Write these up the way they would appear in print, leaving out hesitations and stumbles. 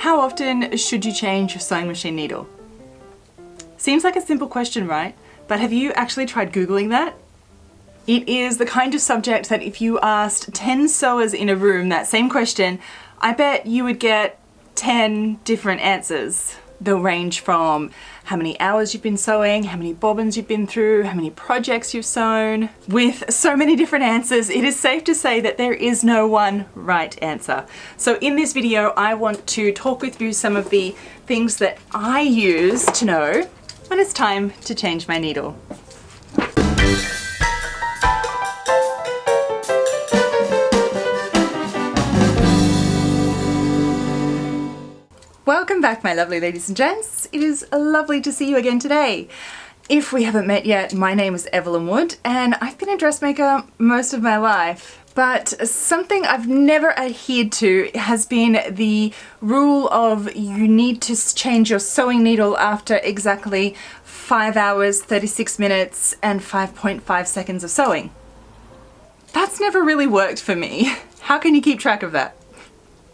How often should you change your sewing machine needle? Seems like a simple question, right? But have you actually tried Googling that? It is the kind of subject that if you asked 10 sewers in a room that same question, I bet you would get 10 different answers. They'll range from how many hours you've been sewing, how many bobbins you've been through, how many projects you've sewn. With so many different answers, it is safe to say that there is no one right answer. So in this video, I want to talk with you some of the things that I use to know when it's time to change my needle. Welcome back, my lovely ladies and gents. It is lovely to see you again today. If we haven't met yet, my name is Evelyn Wood and I've been a dressmaker most of my life. But something I've never adhered to has been the rule of you need to change your sewing needle after exactly 5 hours, 36 minutes and 5.5 seconds of sewing. That's never really worked for me. How can you keep track of that?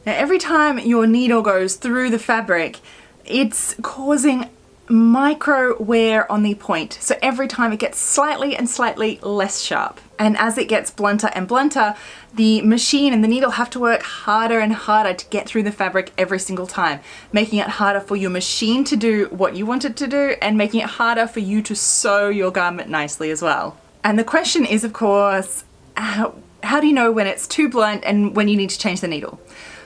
Now, every time your needle goes through the fabric, it's causing micro wear on the point. So every time it gets slightly and slightly less sharp. And as it gets blunter and blunter, the machine and the needle have to work harder and harder to get through the fabric every single time, making it harder for your machine to do what you want it to do and making it harder for you to sew your garment nicely as well. And the question is, of course, how do you know when it's too blunt and when you need to change the needle?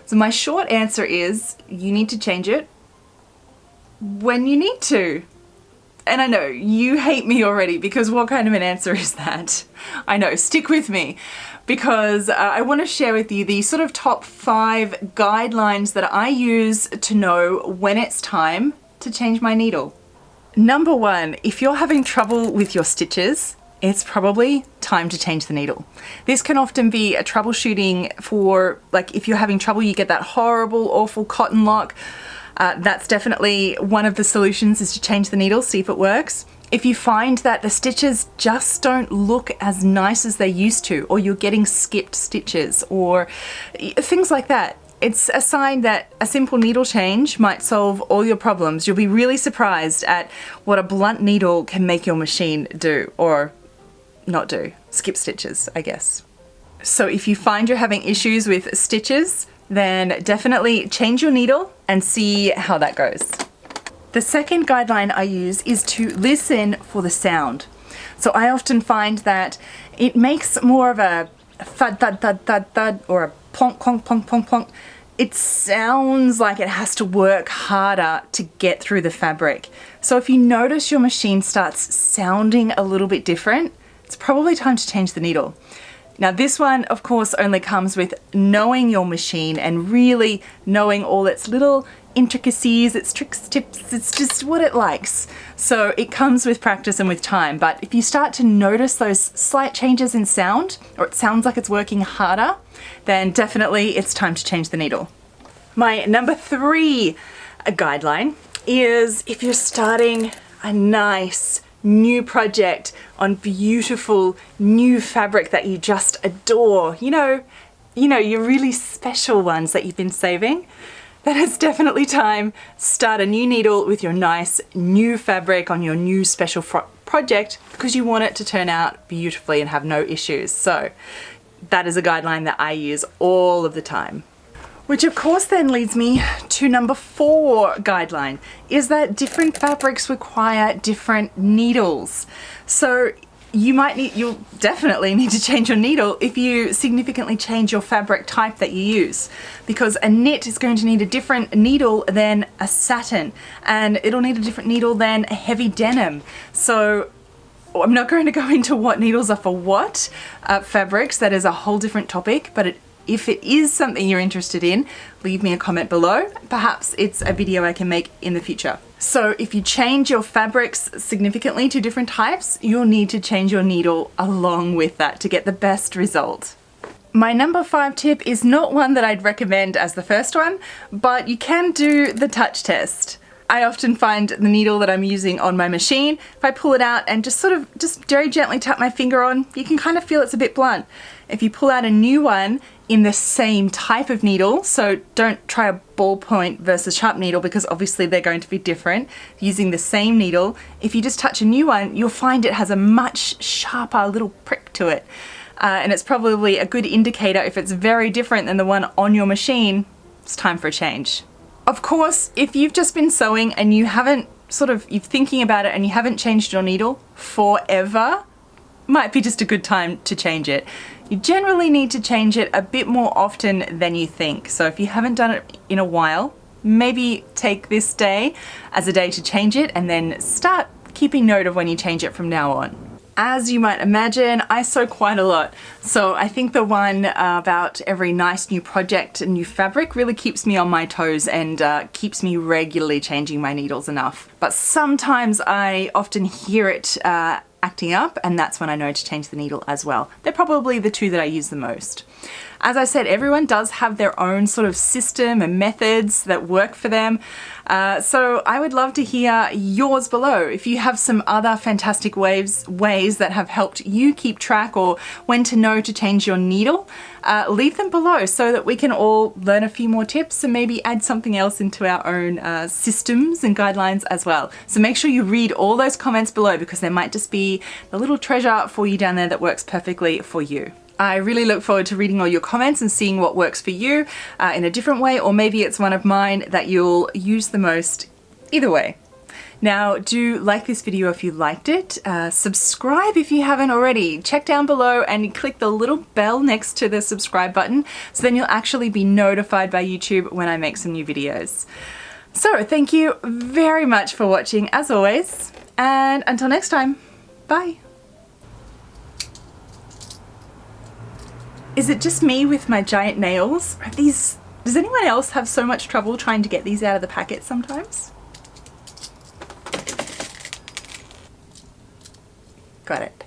So my short answer is you need to change it when you need to. And I know you hate me already because what kind of an answer is that? I know, stick with me because I want to share with you the sort of top 5 guidelines that I use to know when it's time to change my needle. Number 1, if you're having trouble with your stitches, it's probably time to change the needle. This can often be a troubleshooting for, like, if you're having trouble, you get that horrible, awful cotton lock. That's definitely one of the solutions, is to change the needle, see if it works. If you find that the stitches just don't look as nice as they used to, or you're getting skipped stitches, or things like that, it's a sign that a simple needle change might solve all your problems. You'll be really surprised at what a blunt needle can make your machine do, or not do. Skip stitches, I guess. So if you find you're having issues with stitches, then definitely change your needle and see how that goes. The second guideline I use is to listen for the sound. So I often find that it makes more of a thud, thud, thud, thud, thud, or a plonk, plonk, plonk, plonk, plonk. It sounds like it has to work harder to get through the fabric. So if you notice your machine starts sounding a little bit different, it's probably time to change the needle. Now this one, of course, only comes with knowing your machine and really knowing all its little intricacies, its tricks, tips, it's just what it likes. So it comes with practice and with time, but if you start to notice those slight changes in sound, or it sounds like it's working harder, then definitely it's time to change the needle. My number 3 guideline is if you're starting a nice new project on beautiful new fabric that you just adore, you know, your really special ones that you've been saving, then it's definitely time to start a new needle with your nice new fabric on your new special project, because you want it to turn out beautifully and have no issues. So that is a guideline that I use all of the time. Which of course then leads me to number 4 guideline, is that different fabrics require different needles. So you'll definitely need to change your needle if you significantly change your fabric type that you use, because a knit is going to need a different needle than a satin, and it'll need a different needle than a heavy denim. So I'm not going to go into what needles are for what fabrics. That is a whole different topic, but if it is something you're interested in, leave me a comment below. Perhaps it's a video I can make in the future. So if you change your fabrics significantly to different types, you'll need to change your needle along with that to get the best result. My number 5 tip is not one that I'd recommend as the first one, but you can do the touch test. I often find the needle that I'm using on my machine, if I pull it out and just very gently tap my finger on, you can kind of feel it's a bit blunt. If you pull out a new one, in the same type of needle. So don't try a ballpoint versus sharp needle because obviously they're going to be different. Using the same needle, if you just touch a new one, you'll find it has a much sharper little prick to it. And it's probably a good indicator if it's very different than the one on your machine, it's time for a change. Of course, if you've just been sewing and you haven't you're thinking about it and you haven't changed your needle forever, might be just a good time to change it. You generally need to change it a bit more often than you think. So if you haven't done it in a while, maybe take this day as a day to change it and then start keeping note of when you change it from now on. As you might imagine, I sew quite a lot. So I think the one about every nice new project and new fabric really keeps me on my toes and keeps me regularly changing my needles enough. But sometimes I often hear it acting up, and that's when I know to change the needle as well. They're probably the two that I use the most. As I said, everyone does have their own sort of system and methods that work for them. So I would love to hear yours below. If you have some other fantastic ways that have helped you keep track or when to know to change your needle, leave them below so that we can all learn a few more tips and maybe add something else into our own systems and guidelines as well. So make sure you read all those comments below because there might just be a little treasure for you down there that works perfectly for you. I really look forward to reading all your comments and seeing what works for you in a different way, or maybe it's one of mine that you'll use the most. Either way. Now, do like this video if you liked it. Subscribe if you haven't already. Check down below and click the little bell next to the subscribe button so then you'll actually be notified by YouTube when I make some new videos. So thank you very much for watching as always, and until next time, bye. Is it just me with my giant nails? Does anyone else have so much trouble trying to get these out of the packet sometimes? Got it.